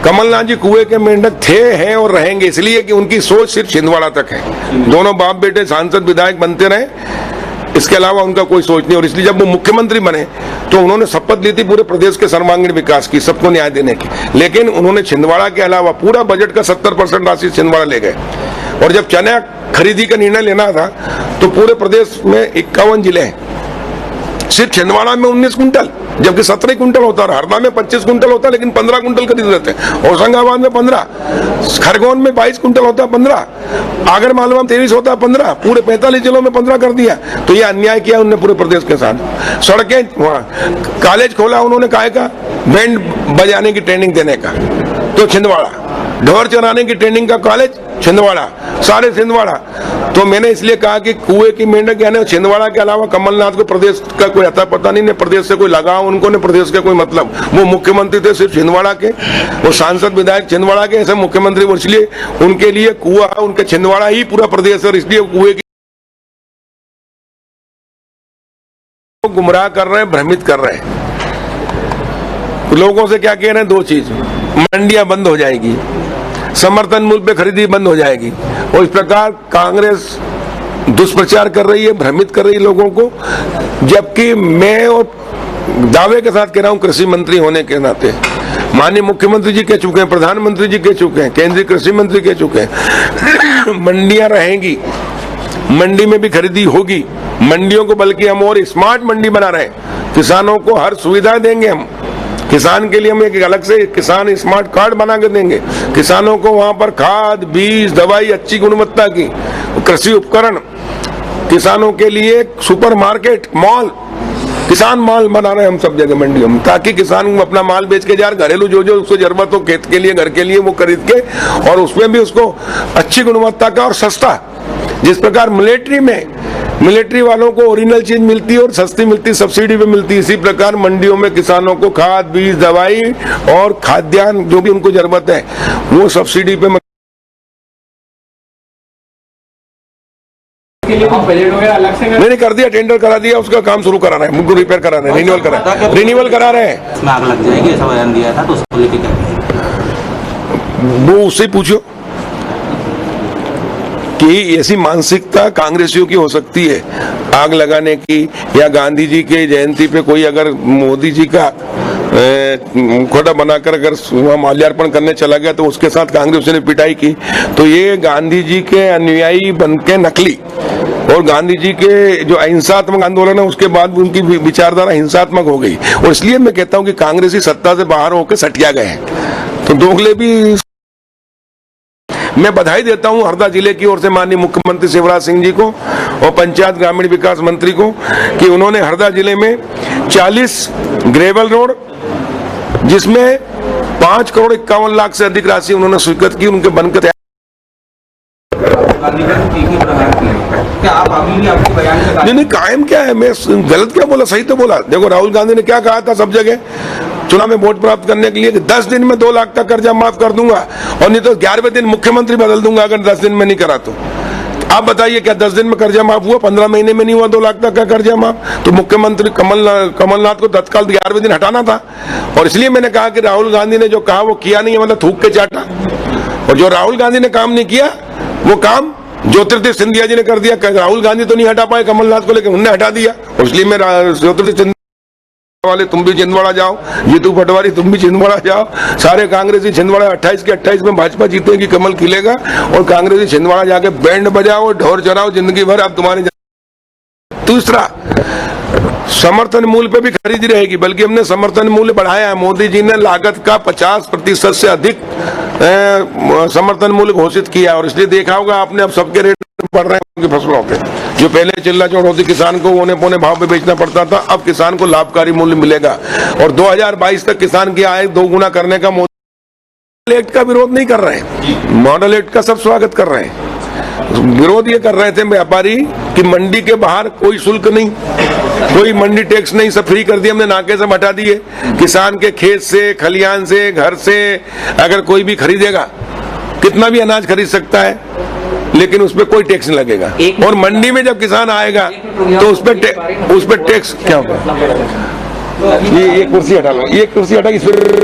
कमलनाथ जी कुएं के मेंढक थे, हैं और रहेंगे, इसलिए कि उनकी सोच सिर्फ छिंदवाड़ा तक है। दोनों बाप बेटे सांसद विधायक बनते रहे, इसके अलावा उनका कोई सोच नहीं। और इसलिए जब वो मुख्यमंत्री बने तो उन्होंने शपथ ली थी पूरे प्रदेश के सर्वांगीण विकास की, सबको न्याय देने की, लेकिन उन्होंने छिंदवाड़ा के अलावा पूरा बजट का 70% राशि छिंदवाड़ा ले गए। और जब चना खरीदी का निर्णय लेना था तो पूरे प्रदेश में 51 जिले हैं, सिर्फ छिंदवाड़ा में 19 कुंटल, जबकि 17 कुंटल होता है। हरदा में 25 कुंटल होता है, लेकिन 15 कुंटल खरीद लेते हैं। होशंगाबाद में 15, खरगोन में 22 कुंटल होता है 15, आगर मालवा में 23 होता है 15, पूरे 45 जिलों में 15 कर दिया। तो ये अन्याय किया उन्होंने पूरे प्रदेश के साथ। सड़कें, कॉलेज खोला उन्होंने काय का, बैंड बजाने की ट्रेनिंग देने का तो छिंदवाड़ा, ढोर चराने की ट्रेनिंग का कॉलेज छिंदवाड़ा, सारे छिंदवाड़ा। तो मैंने इसलिए कहा कि कुएं की मेंढक यानी छिंदवाड़ा के अलावा कमलनाथ को प्रदेश का कोई अता पता नहीं, प्रदेश से कोई लगाव उनको, ने प्रदेश का कोई मतलब। वो मुख्यमंत्री थे सिर्फ छिंदवाड़ा के, वो सांसद विधायक छिंदवाड़ा के, ऐसे मुख्यमंत्री, इसलिए उनके लिए कुआ, उनके छिंदवाड़ा ही पूरा प्रदेश है। और इसलिए कुएं की गुमराह कर रहे हैं, भ्रमित कर रहे हैं लोगों से। क्या कह रहे हैं? दो चीज, मंडियां बंद हो जाएगी, समर्थन मूल्य पे खरीदी बंद हो जाएगी। और इस प्रकार कांग्रेस दुष्प्रचार कर रही है, भ्रमित कर रही है लोगों को। जबकि मैं और दावे के साथ कह रहा हूं, कृषि मंत्री होने के नाते माननीय मुख्यमंत्री जी कह चुके हैं, प्रधानमंत्री जी कह चुके हैं, केंद्रीय कृषि मंत्री कह चुके हैं, मंडियां रहेंगी, मंडी में भी खरीदी होगी। मंडियों को बल्कि हम और स्मार्ट मंडी बना रहे हैं, किसानों को हर सुविधा देंगे। हम किसान के लिए हम एक अलग से किसान स्मार्ट कार्ड बना के देंगे। किसानों को वहां पर खाद, बीज, दवाई अच्छी गुणवत्ता की, कृषि उपकरण, किसानों के लिए सुपर मार्केट, मॉल, किसान मॉल बना रहे हैं हम सब जगह मंडियों में, ताकि किसान अपना माल बेच के जाए, घरेलू जो जो उसको जरूरत हो खेत के लिए, घर के लिए, वो खरीद के, और उसमें भी उसको अच्छी गुणवत्ता का और सस्ता। जिस प्रकार मिलिट्री वालों को ओरिजिनल चीज मिलती है और सस्ती मिलती, सब्सिडी पे मिलती है, इसी प्रकार मंडियों में किसानों को खाद, बीज, दवाई और खाद्यान्न जो भी उनको जरूरत है वो सब्सिडी पे। मैंने कर दिया, टेंडर करा दिया, उसका काम शुरू करा रहे हैं, मुझको रिपेयर करा रहे हैं, रिन्यूअल करा रहे हैं। इसमें आग लग जाएगी ऐसा बयान दिया था, तो उसको लेके क्या, वो उससे पूछो कि ऐसी मानसिकता कांग्रेसियों की हो सकती है आग लगाने की, या गांधी जी के जयंती पे कोई अगर मोदी जी का मुखौटा बनाकर अगर वहां माल्यार्पण करने चला गया तो उसके साथ कांग्रेस ने पिटाई की। तो ये गांधी जी के अनुयायी बनके नकली, और गांधी जी के जो अहिंसात्मक आंदोलन है उसके बाद उनकी विचारधारा हिंसात्मक हो गई। और इसलिए मैं कहता हूं कि कांग्रेसी सत्ता से बाहर होकर सटिया गए हैं। तो दोगले भी मैं बधाई देता हूं हरदा जिले की ओर से माननीय मुख्यमंत्री शिवराज सिंह जी को और पंचायत ग्रामीण विकास मंत्री को कि उन्होंने हरदा जिले में 40 ग्रेवल रोड, जिसमें 5 करोड़ 51 लाख से अधिक राशि उन्होंने स्वीकृत की, उनके बनकर नहीं कायम क्या है, मैं गलत क्या बोला, सही तो बोला। देखो राहुल गांधी ने क्या कहा था सब जगह चुनाव में वोट प्राप्त करने के लिए कि 10 दिन में 2 लाख का कर्जा माफ कर दूंगा, और नहीं तो 11वें दिन मुख्यमंत्री बदल दूंगा अगर 10 दिन में नहीं करा तो। आप बताइए क्या 10 दिन में कर्जा माफ हुआ? 15 महीने में नहीं हुआ 2 लाख तक का कर्जा माफ? तो मुख्यमंत्री कमलनाथ को तत्काल 11वें दिन हटाना था। और इसलिए मैंने कहा कि राहुल गांधी ने जो कहा वो किया नहीं है, मतलब थूक के चाटा। और जो राहुल गांधी ने काम नहीं किया वो काम ज्योतिर्दित्य सिंधिया जी ने कर दिया। राहुल गांधी तो नहीं हटा पाए कमलनाथ को, लेकिन उन्होंने हटा दिया। और इसलिए मैं ज्योतिर्दित्य सिंधिया वाले तुम भी छिंदवाड़ा जाओ, जीतू पटवारी तुम भी छिंदवाड़ा जाओ, सारे कांग्रेसी छिंदवाड़ा 28 के 28 में भाजपा जीतेगी, कमल खिलेगा। और कांग्रेसी छिंदवाड़ा जाके बैंड बजाओ, ढोर चराओ जिंदगी भर। अब तुम्हारे दूसरा, समर्थन मूल्य पे भी खरीदी रहेगी, बल्कि हमने समर्थन मूल्य बढ़ाया है। मोदी जी ने लागत का 50% से अधिक समर्थन मूल्य घोषित किया। और इसलिए देखा होगा आपने, अब सबके रेट बढ़ रहे हैं उनकी फसलों पे। जो पहले चिल्ला चोट होती किसान को औने पौने भाव पे बेचना पड़ता था, अब किसान को लाभकारी मूल्य मिलेगा। और 2022 तक किसान की आय 2 गुना करने का मॉडल एक्ट का विरोध नहीं कर रहे हैं, मॉडल एक्ट का सब स्वागत कर रहे हैं। विरोध ये कर रहे थे व्यापारी कि मंडी के बाहर कोई शुल्क नहीं, कोई मंडी टैक्स नहीं, सब फ्री कर दिया हमने, नाके से हटा दिए। किसान के खेत से, खलियान से, घर से अगर कोई भी खरीदेगा, कितना भी अनाज खरीद सकता है, लेकिन उस पर कोई टैक्स नहीं लगेगा। और मंडी में जब किसान आएगा तो उस पर टैक्स क्या होगा? ये कुर्सी हटा लो, ये कुर्सी हटा, इस पर